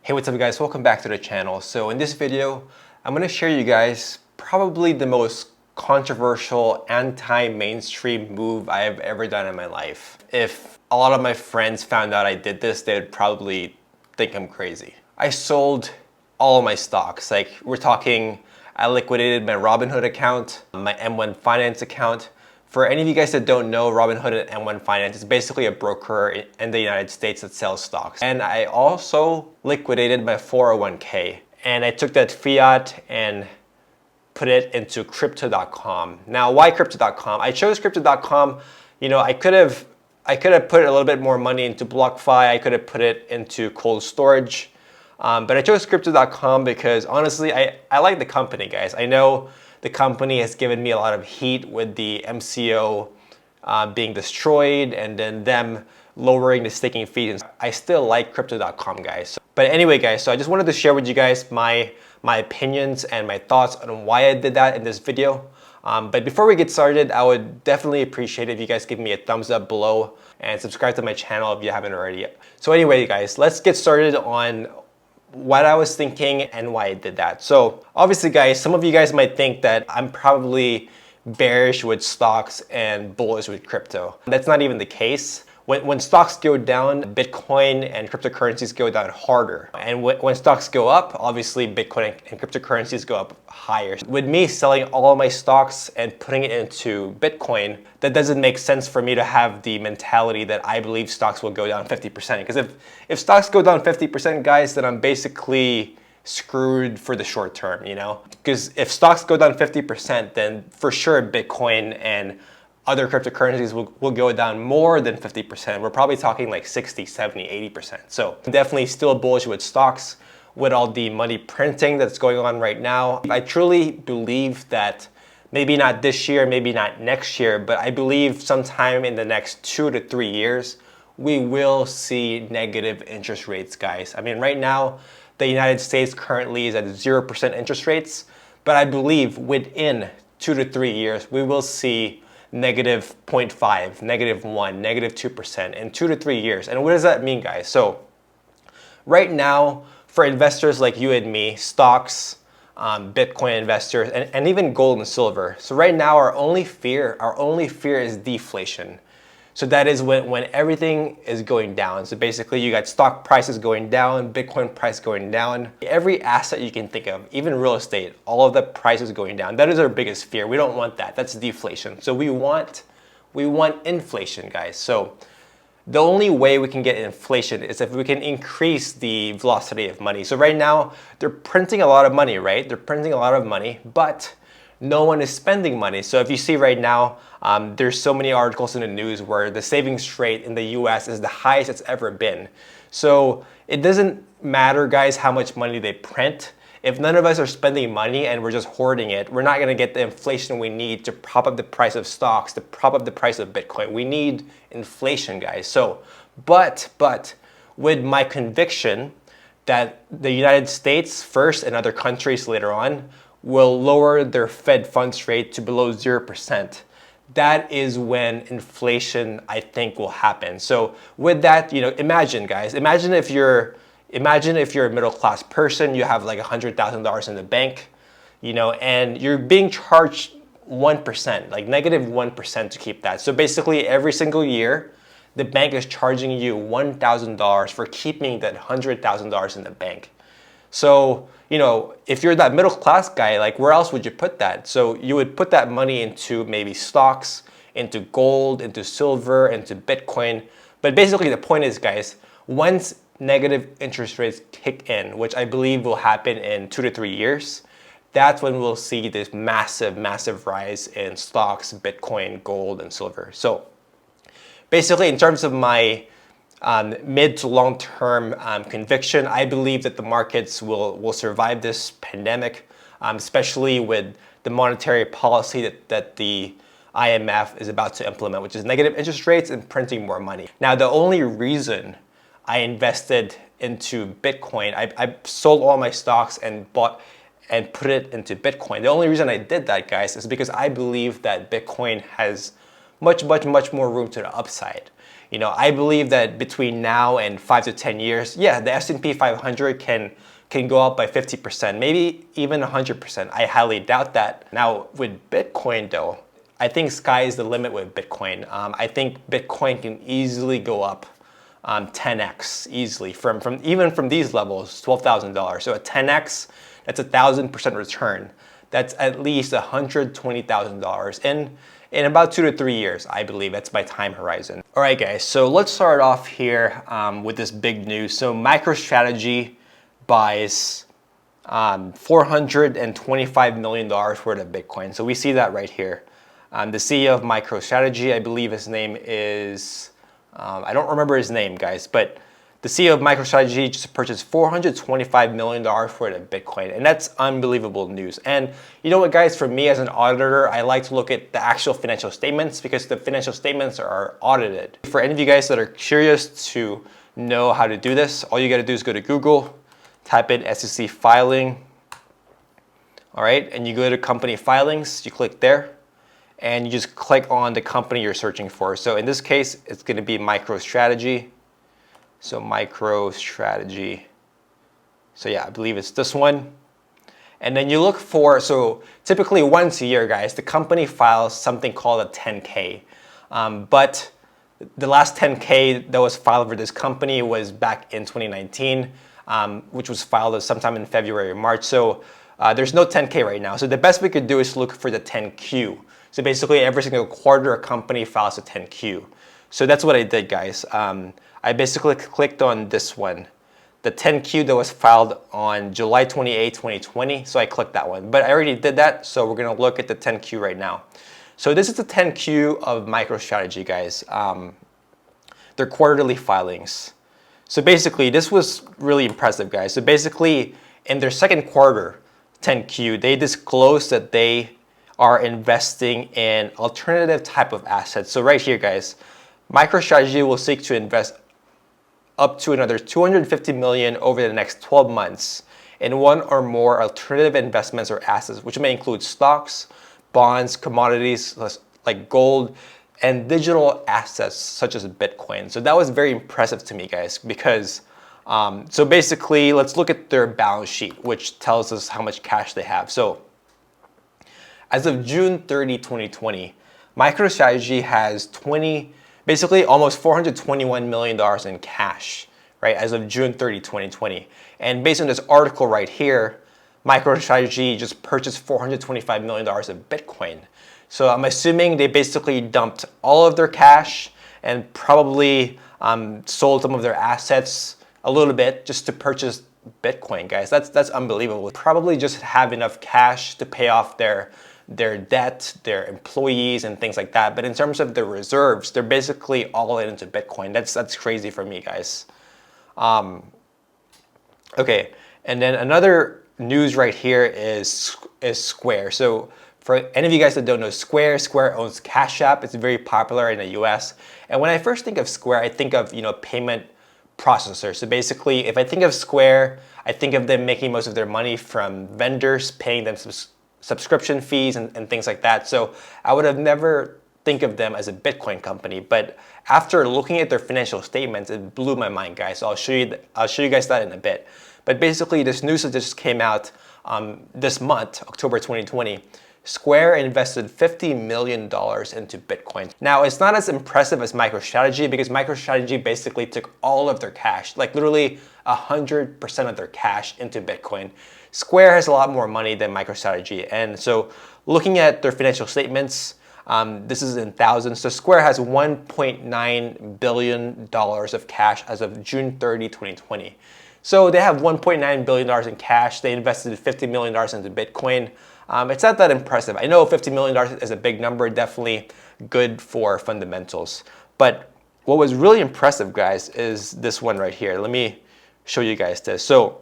Hey, what's up guys? Welcome back to the channel. So in this video, I'm going to share you guys probably the most controversial anti-mainstream move I have ever done in my life. If a lot of my friends found out I did this, they would probably think I'm crazy. I sold all of my stocks. Like we're talking, I liquidated my Robinhood account, my M1 Finance account. For any of you guys that don't know, Robinhood and M1 Finance is basically a broker in the United States that sells stocks. And I also liquidated my 401k. And I took that fiat and put it into crypto.com. Now, why crypto.com? I chose crypto.com. You know, I could have put a little bit more money into BlockFi. I could have put it into cold storage. But I chose crypto.com because honestly, I like the company, guys. I know the company has given me a lot of heat with the MCO being destroyed and then them lowering the staking fees. I still like crypto.com, guys. But anyway, guys, so I just wanted to share with you guys my opinions and my thoughts on why I did that in this video. But before we get started, I would definitely appreciate it if you guys give me a thumbs up below and subscribe to my channel if you haven't already yet. So anyway, guys, let's get started on what I was thinking and why I did that. So obviously, guys, some of you guys might think that I'm probably bearish with stocks and bullish with crypto. That's not even the case. When stocks go down, Bitcoin and cryptocurrencies go down harder. And when stocks go up, obviously Bitcoin and cryptocurrencies go up higher. With me selling all of my stocks and putting it into Bitcoin, that doesn't make sense for me to have the mentality that I believe stocks will go down 50%. Because if stocks go down 50%, guys, then I'm basically screwed for the short term, you know? Because if stocks go down 50%, then for sure Bitcoin and other cryptocurrencies will go down more than 50%. We're probably talking like 60, 70, 80%. So definitely still bullish with stocks with all the money printing that's going on right now. I truly believe that maybe not this year, maybe not next year, but I believe sometime in the next 2 to 3 years, we will see negative interest rates, guys. I mean, right now, the United States currently is at 0% interest rates, but I believe within 2 to 3 years, we will see negative 0.5, negative 1, negative 2% in 2 to 3 years. And what does that mean, guys? So right now, for investors like you and me, stocks, Bitcoin investors, and even gold and silver. So right now, our only fear is deflation. So that is when everything is going down. So basically you got stock prices going down, Bitcoin price going down, every asset you can think of, even real estate, all of the prices going down. That is our biggest fear. We don't want that. That's deflation. So we want inflation, guys. So the only way we can get inflation is if we can increase the velocity of money. So right now they're printing a lot of money, right? They're printing a lot of money, but no one is spending money. So if you see right now, there's so many articles in the news where the savings rate in the US is the highest it's ever been. So it doesn't matter, guys, how much money they print. If none of us are spending money and we're just hoarding it, we're not gonna get the inflation we need to prop up the price of stocks, to prop up the price of Bitcoin. We need inflation, guys. So, but with my conviction that the United States first and other countries later on will lower their Fed funds rate to below 0%. That is when inflation, I think, will happen. So with that, you know, imagine, guys, imagine if you're a middle class person, you have like $100,000 in the bank, you know, and you're being charged 1%, like negative 1% to keep that. So basically every single year, the bank is charging you $1,000 for keeping that $100,000 in the bank. So, you know, if you're that middle class guy, like where else would you put that? So you would put that money into maybe stocks, into gold, into silver, into Bitcoin. But basically the point is, guys, once negative interest rates kick in, which I believe will happen in 2 to 3 years, that's when we'll see this massive, massive rise in stocks, Bitcoin, gold, and silver. So basically in terms of my mid to long-term conviction, I believe that the markets will survive this pandemic, especially with the monetary policy that the IMF is about to implement, which is negative interest rates and printing more money. Now, the only reason I invested into Bitcoin, I sold all my stocks and bought and put it into Bitcoin. The only reason I did that, guys, is because I believe that Bitcoin has much more room to the upside. I believe that between now and 5 to 10 years, yeah, the S&P 500 can go up by 50%, maybe even 100%. I highly doubt that. Now with Bitcoin though, I think sky is the limit with Bitcoin. I think Bitcoin can easily go up 10x easily even from these levels, $12,000. So a 10x, that's 1,000% return. That's at least $120,000 in about 2 to 3 years, I believe. That's my time horizon. All right, guys. So let's start off here with this big news. So MicroStrategy buys $425 million worth of Bitcoin. So we see that right here. The CEO of MicroStrategy, I believe his name is, I don't remember his name, guys, but the CEO of MicroStrategy just purchased $425 million worth of Bitcoin, and that's unbelievable news. And you know what, guys, for me as an auditor, I like to look at the actual financial statements because the financial statements are audited. For any of you guys that are curious to know how to do this, all you got to do is go to Google, type in SEC filing, all right, and you go to company filings, you click there, and you just click on the company you're searching for. So in this case, it's going to be MicroStrategy. So MicroStrategy. So yeah, I believe it's this one. And then you look for, so typically once a year, guys, the company files something called a 10K. But the last 10K that was filed for this company was back in 2019, which was filed sometime in February or March. So there's no 10K right now. So the best we could do is look for the 10Q. So basically every single quarter a company files a 10Q. So that's what I did, guys. I basically clicked on this one, the 10Q that was filed on July 28, 2020. So I clicked that one, but I already did that. So we're gonna look at the 10Q right now. So this is the 10Q of MicroStrategy, guys. Their quarterly filings. So basically this was really impressive, guys. So basically in their second quarter 10Q, they disclosed that they are investing in alternative type of assets. So right here, guys, MicroStrategy will seek to invest up to another $250 million over the next 12 months in one or more alternative investments or assets, which may include stocks, bonds, commodities like gold, and digital assets such as Bitcoin. So that was very impressive to me, guys, because so basically, let's look at their balance sheet, which tells us how much cash they have. So as of June 30, 2020, MicroStrategy has basically almost $421 million in cash, right, as of June 30, 2020. And based on this article right here, MicroStrategy just purchased $425 million of Bitcoin. So I'm assuming they basically dumped all of their cash and probably sold some of their assets a little bit just to purchase Bitcoin, guys. That's unbelievable. Probably just have enough cash to pay off their debt, their employees, and things like that. But in terms of their reserves, they're basically all into Bitcoin. That's crazy for me, guys. Okay, and then another news right here is Square. So for any of you guys that don't know Square owns Cash App. It's very popular in the US. And when I first think of Square, I think of, payment processor. So basically, if I think of Square, I think of them making most of their money from vendors paying them subscription fees and things like that. So I would have never think of them as a Bitcoin company. But after looking at their financial statements, it blew my mind, guys. So I'll show you guys that in a bit. But basically, this news that just came out this month, October 2020, Square invested $50 million into Bitcoin. Now, it's not as impressive as MicroStrategy because MicroStrategy basically took all of their cash, like literally 100% of their cash into Bitcoin. Square has a lot more money than MicroStrategy. And so looking at their financial statements, this is in thousands. So Square has $1.9 billion of cash as of June 30, 2020. So they have $1.9 billion in cash. They invested $50 million into Bitcoin. It's not that impressive. I know $50 million is a big number, definitely good for fundamentals. But what was really impressive, guys, is this one right here. Let me show you guys this. So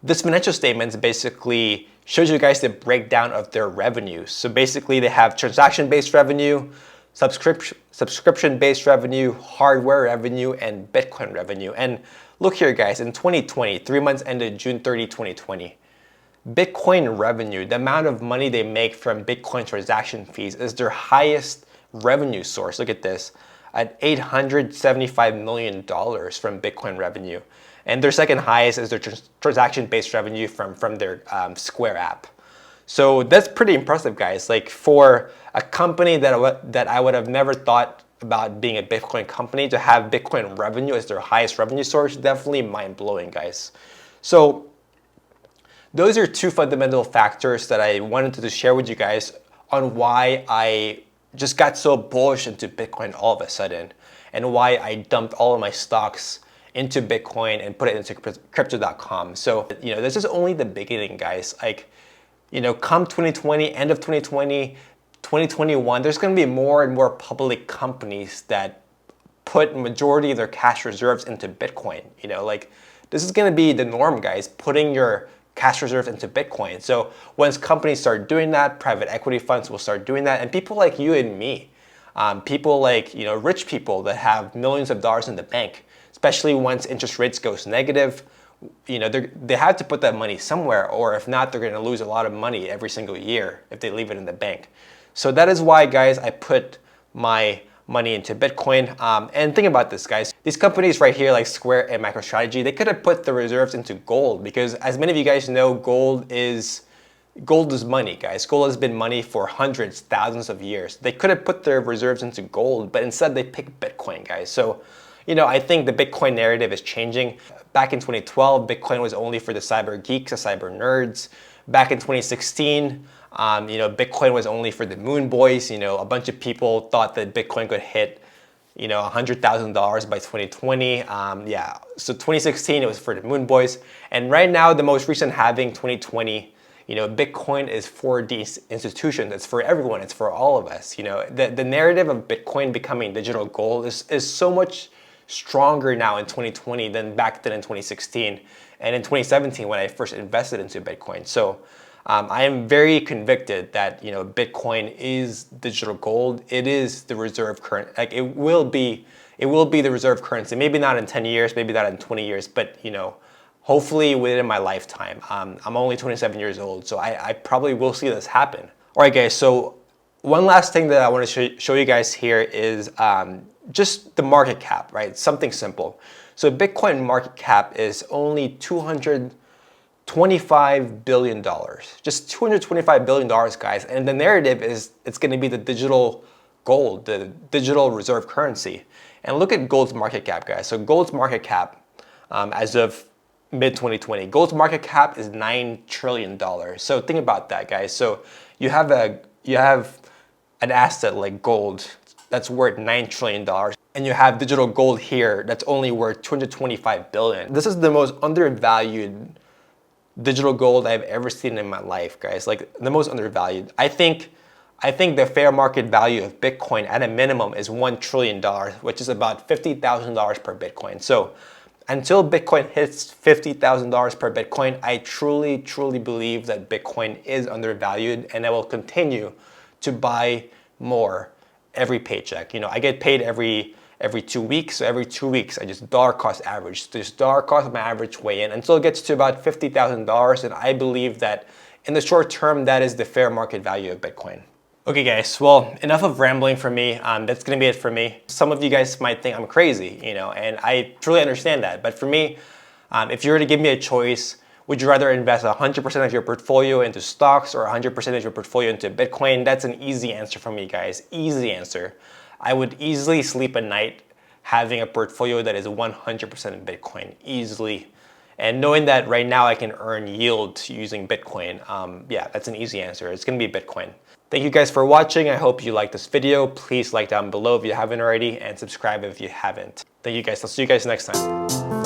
this financial statement basically shows you guys the breakdown of their revenue. So basically they have transaction-based revenue, subscription-based revenue, hardware revenue, and Bitcoin revenue. And look here, guys, in 2020, 3 months ended June 30, 2020, Bitcoin revenue, the amount of money they make from Bitcoin transaction fees, is their highest revenue source. Look at this. at $875 million from Bitcoin revenue. And their second highest is their transaction-based revenue from their Square app. So that's pretty impressive, guys. Like for a company that I would have never thought about being a Bitcoin company, to have Bitcoin revenue as their highest revenue source, definitely mind-blowing, guys. So those are two fundamental factors that I wanted to share with you guys on why I just got so bullish into Bitcoin all of a sudden, and why I dumped all of my stocks into Bitcoin and put it into crypto.com. So, this is only the beginning, guys. Like, come 2020, end of 2020, 2021, there's going to be more and more public companies that put majority of their cash reserves into Bitcoin. Like this is going to be the norm, guys, putting your cash reserves into Bitcoin. So once companies start doing that, private equity funds will start doing that, and people like you and me, people like rich people that have millions of dollars in the bank, especially once interest rates goes negative, they have to put that money somewhere, or if not, they're going to lose a lot of money every single year if they leave it in the bank. So that is why, guys, I put my money into Bitcoin. And think about this, guys. These companies right here, like Square and MicroStrategy, they could have put the reserves into gold, because as many of you guys know, gold is money, guys. Gold has been money for hundreds, thousands of years. They could have put their reserves into gold, but instead they picked Bitcoin, guys. So, I think the Bitcoin narrative is changing. Back in 2012, Bitcoin was only for the cyber geeks, the cyber nerds. Back in 2016, Bitcoin was only for the moon boys. A bunch of people thought that Bitcoin could hit, $100,000 by 2020. So 2016, it was for the moon boys. And right now, the most recent halving, 2020, Bitcoin is for these institutions. It's for everyone. It's for all of us. The narrative of Bitcoin becoming digital gold is so much stronger now in 2020 than back then in 2016 and in 2017 when I first invested into Bitcoin. So I am very convicted that Bitcoin is digital gold. It is the reserve currency. Like it will be the reserve currency. Maybe not in 10 years, maybe not in 20 years, but hopefully within my lifetime. I'm only 27 years old, so I probably will see this happen. All right, guys. So one last thing that I want to show you guys here is just the market cap, right? Something simple. So Bitcoin market cap is only $225 billion. Just $225 billion, guys. And the narrative is it's going to be the digital gold, the digital reserve currency. And look at gold's market cap, guys. So gold's market cap as of mid-2020, gold's market cap is $9 trillion. So think about that, guys. So you have an asset like gold that's worth $9 trillion. And you have digital gold here that's only worth $225 billion. This is the most undervalued digital gold I've ever seen in my life, guys. Like the most undervalued. I think the fair market value of Bitcoin at a minimum is $1 trillion, which is about $50,000 per Bitcoin. So until Bitcoin hits $50,000 per Bitcoin, I truly, truly believe that Bitcoin is undervalued, and I will continue to buy more every paycheck. I get paid every 2 weeks. So every 2 weeks, I just dollar cost average. Just dollar cost my average way in until it gets to about $50,000. And I believe that in the short term, that is the fair market value of Bitcoin. Okay, guys. Well, enough of rambling from me. That's gonna be it for me. Some of you guys might think I'm crazy, and I truly understand that. But for me, if you were to give me a choice, would you rather invest 100% of your portfolio into stocks or 100% of your portfolio into Bitcoin? That's an easy answer for me, guys. Easy answer. I would easily sleep at night having a portfolio that is 100% in Bitcoin, easily. And knowing that right now I can earn yield using Bitcoin, that's an easy answer. It's gonna be Bitcoin. Thank you guys for watching. I hope you liked this video. Please like down below if you haven't already, and subscribe if you haven't. Thank you guys. I'll see you guys next time.